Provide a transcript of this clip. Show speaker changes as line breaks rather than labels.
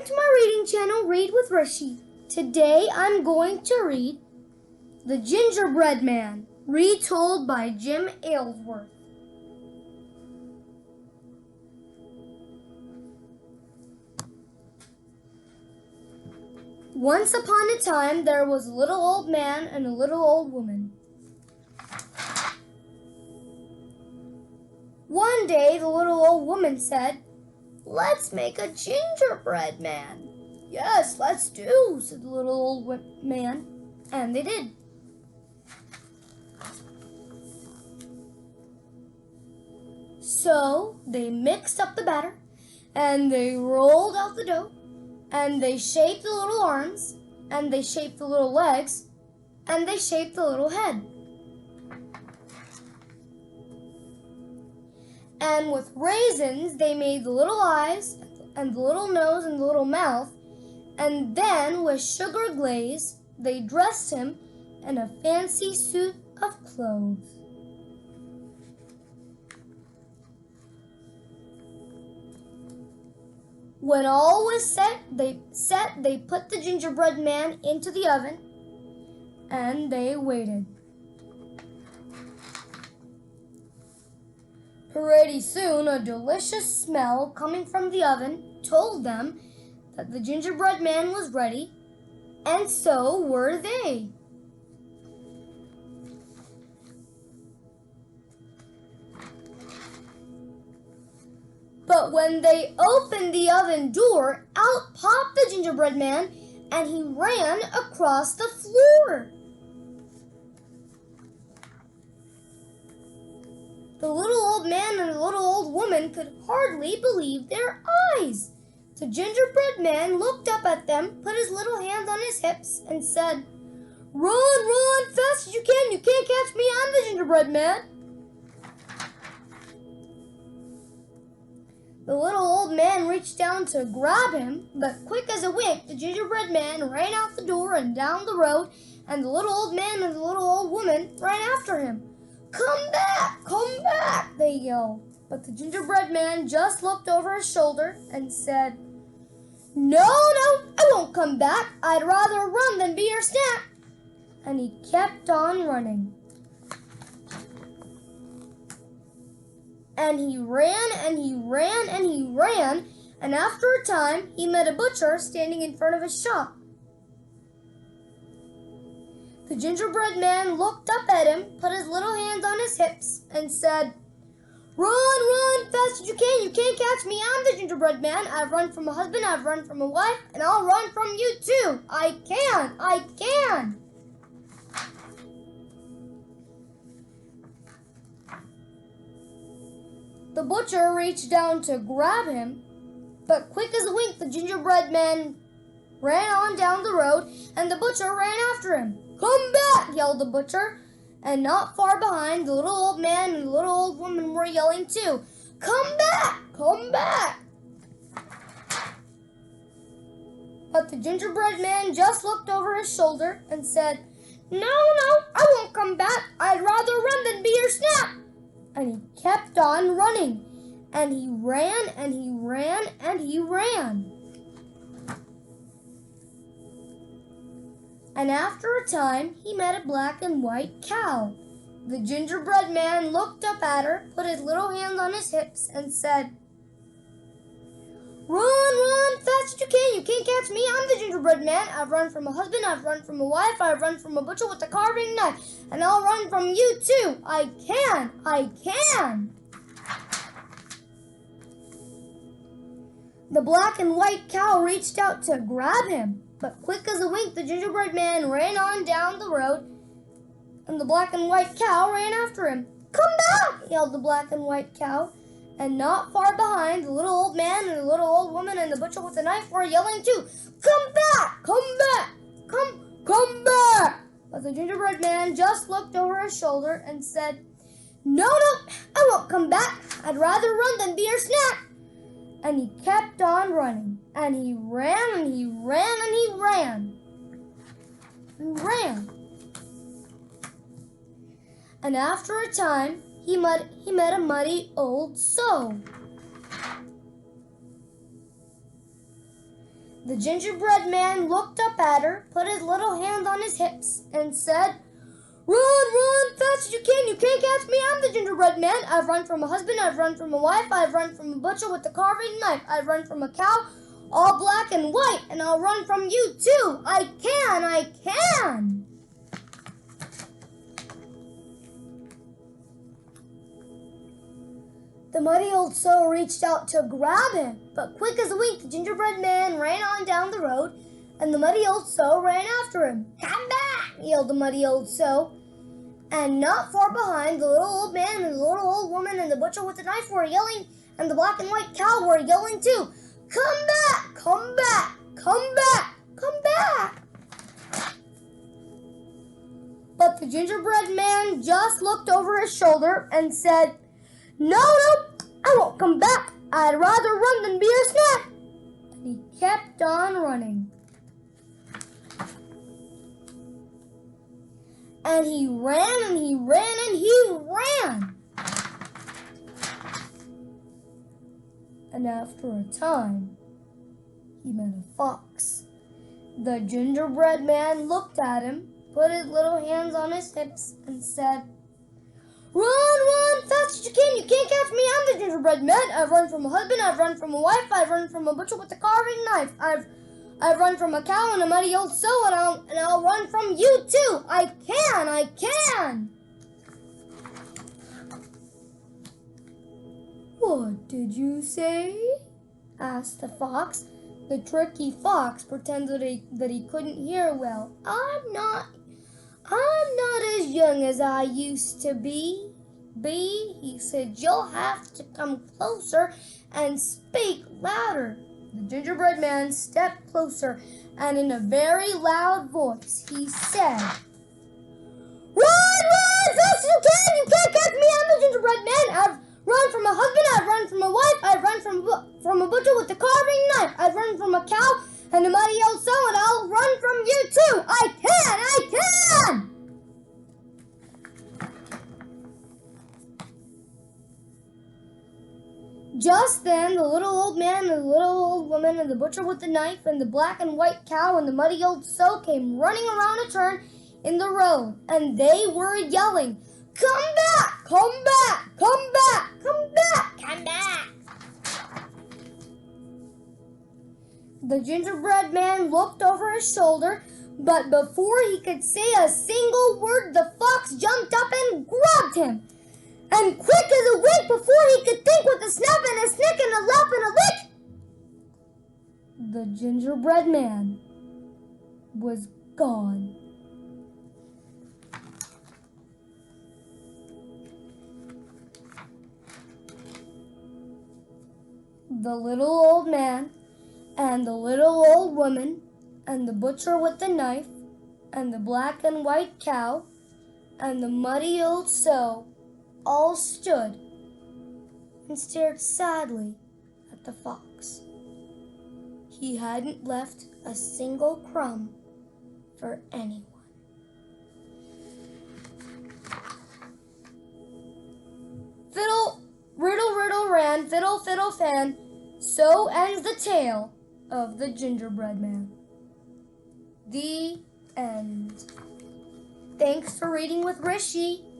Welcome to my reading channel, Read with Hrishi. Today I'm going to read The Gingerbread Man, retold by Jim Aylesworth. Once upon a time, there was a little old man and a little old woman. One day, the little old woman said, "Let's make a gingerbread man." "Yes, let's do," said the little old man, and they did. So they mixed up the batter, and they rolled out the dough, and they shaped the little arms, and they shaped the little legs, and they shaped the little head. And with raisins, they made the little eyes, and the little nose, and the little mouth, and then with sugar glaze, they dressed him in a fancy suit of clothes. When all was set, they put the gingerbread man into the oven, and they waited. Pretty soon, a delicious smell coming from the oven told them that the gingerbread man was ready, and so were they. But when they opened the oven door, out popped the gingerbread man, and he ran across the floor. The little old man and the little old woman could hardly believe their eyes. The gingerbread man looked up at them, put his little hands on his hips, and said, "Run, fast as you can. You can't catch me. I'm the gingerbread man." The little old man reached down to grab him, but quick as a wink, the gingerbread man ran out the door and down the road, and the little old man and the little old woman ran after him. Come back, they yelled. But the gingerbread man just looked over his shoulder and said, No, I won't come back. I'd rather run than be your snack." And he kept on running. And he ran, and he ran, and he ran, and after a time, he met a butcher standing in front of his shop. The gingerbread man looked up at him, put his little hands on his hips, and said, Run, fast as you can. You can't catch me. I'm the gingerbread man. I've run from a husband, I've run from a wife, and I'll run from you too. I can. The butcher reached down to grab him, but quick as a wink, the gingerbread man ran on down the road, and the butcher ran after him. "Come back!" yelled the butcher, and not far behind, the little old man and the little old woman were yelling too. Come back! But the gingerbread man just looked over his shoulder and said, No, I won't come back. I'd rather run than be your snack." And he kept on running, and he ran, and he ran, and he ran. And after a time, he met a black and white cow. The gingerbread man looked up at her, put his little hands on his hips, and said, Run, fast as you can. You can't catch me. I'm the gingerbread man. I've run from a husband, I've run from a wife, I've run from a butcher with a carving knife, and I'll run from you too. I can. The black and white cow reached out to grab him, but quick as a wink, the gingerbread man ran on down the road, and the black and white cow ran after him. Come back! yelled the black and white cow, and not far behind, the little old man and the little old woman and the butcher with the knife were yelling too. Come back! Come back! But the gingerbread man just looked over his shoulder and said, No, I won't come back. I'd rather run than be your snack. And he kept on running, and he ran, and he ran, and he ran. And after a time, he met a muddy old sow. The gingerbread man looked up at her, put his little hand on his hips, and said, Run, fast as you can. You can't catch me. I'm the gingerbread man. I've run from a husband. I've run from a wife. I've run from a butcher with a carving knife. I've run from a cow, all black and white. And I'll run from you too. I can. The muddy old soul reached out to grab him. But quick as a wink, the gingerbread man ran on down the road. And the muddy old soul ran after him. Come back, yelled the muddy old soul. And not far behind, the little old man and the little old woman and the butcher with the knife were yelling, and the black and white cow were yelling too. Come back, come back, come back, come back. But the gingerbread man just looked over his shoulder and said, No, I won't come back. I'd rather run than be a snack. And he kept on running. And he ran and he ran and he ran. And after a time, he met a fox. The gingerbread man looked at him, put his little hands on his hips, and said, Run, fast as you can. You can't catch me. I'm the gingerbread man. I've run from a husband. I've run from a wife. I've run from a butcher with a carving knife. I've run from a cow and a muddy old soul, and I'll run from you too. I can. What did you say? Asked the fox. The tricky fox pretended that he couldn't hear well. I'm not as young as I used to be. He said, You'll have to come closer and speak louder. The gingerbread man stepped closer, and in a very loud voice, he said, Run, fast as you can! You can't catch me! I'm the gingerbread man! I've run from a husband, I've run from a wife, I've run from a butcher with a carving knife, I've run from a cow and a muddy old soul, and I'll run from you too! I can! Just then, the little old man and the little old woman and the butcher with the knife and the black and white cow and the muddy old soul came running around a turn in the road, and they were yelling, Come back! Come back! Come back! Come back! Come back! The gingerbread man looked over his shoulder, but before he could say a single word, the fox jumped up and grabbed him. And quick as a wink, before he could think, with a snap and a snick and a laugh and a lick, the gingerbread man was gone. The little old man and the little old woman and the butcher with the knife and the black and white cow and the muddy old sow all stood and stared sadly at the fox. He hadn't left a single crumb for anyone. Fiddle, riddle, ran, fiddle, fan. So ends the tale of the gingerbread man. The end. Thanks for reading with Hrishi.